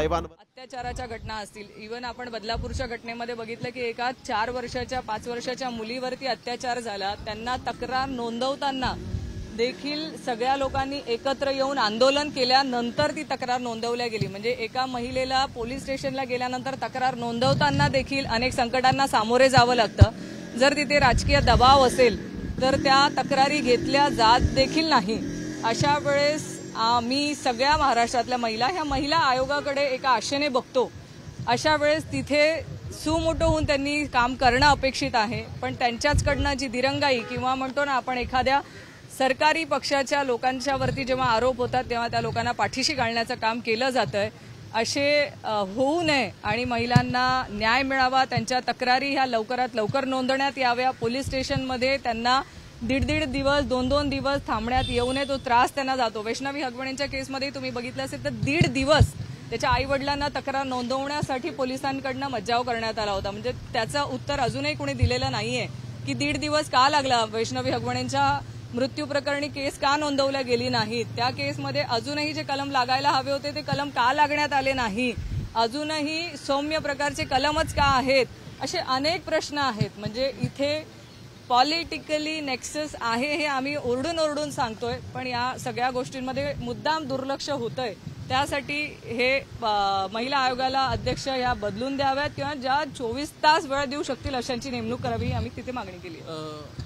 साहेबांवर अत्याचाराच्या घटना असतील, इव्हन आपण बदलापूरच्या घटनेमध्ये बघितलं की एका 4 वर्षाच्या 5 वर्षाच्या मुलीवरती अत्याचार झाला, त्यांना तक्रार नोंदवताना देखील सगळ्या लोकांनी एकत्र येऊन आंदोलन केल्यानंतर ती तक्रार नोंदवल्या गेली। म्हणजे एका महिलेला पोलीस स्टेशनला गेल्यानंतर तक्रार नोंदवताना देखील अनेक संकटांना सामोरे जावं लागतं। जर तिथे राजकीय दबाव असेल तर त्या तक्रारी घेतल्या जात देखील नाही। अशा वेळेस आम्ही सगळ्या महाराष्ट्रातल्या महिला ह्या महिला आयोगाकडे एका आशेने बघतो। अशा वेळेस तिथे सुमोटो होऊन त्यांनी काम करणं अपेक्षित आहे, पण त्यांच्याचकडनं जी दिरंगाई किंवा म्हणतो ना आपण एखाद्या सरकारी पक्षाच्या लोकांच्यावरती जेव्हा आरोप होतात तेव्हा त्या लोकांना पाठीशी घालण्याचं काम केलं जातंय। असे होऊ नये आणि महिलांना न्याय मिळावा, त्यांच्या तक्रारी ह्या लवकरात लवकर नोंदवण्यात याव्या। पोलीस स्टेशनमध्ये त्यांना 1.5 दिवस 2-2 दिवस थांबण्यात येऊ नये, तो त्रास त्यांना जातो। वैष्णवी हगवणेंच्या केसमध्ये तुम्ही बघितलं असेल तर 1.5 दिवस त्याच्या आई वडिलांना तक्रार नोंदवण्यासाठी पोलिसांकडनं मज्जाव करण्यात आला होता। म्हणजे त्याचं उत्तर अजूनही कोणी दिलेलं नाहीये की 1.5 दिवस का लागला, वैष्णवी हगवणेंच्या मृत्यू प्रकरणी केस का नोंदवल्या गेली नाहीत, त्या केसमध्ये अजूनही जे कलम लागायला हवे होते ते कलम का लागण्यात आले नाही, अजूनही सौम्य प्रकारचे कलमच का आहेत, असे अनेक प्रश्न आहेत। म्हणजे इथे पॉलिटिकली नेक्सस आहे हे आम्ही ओरडून सांगतोय, पण या सगळ्या गोष्टींमध्ये मुद्दाम दुर्लक्ष होतंय। त्यासाठी हे महिला आयोगाला अध्यक्ष या बदलून द्याव्यात किंवा ज्या 24 तास वेळ देऊ शकतील अशांची नेमणूक करावी, आम्ही तिथे मागणी केली आहे।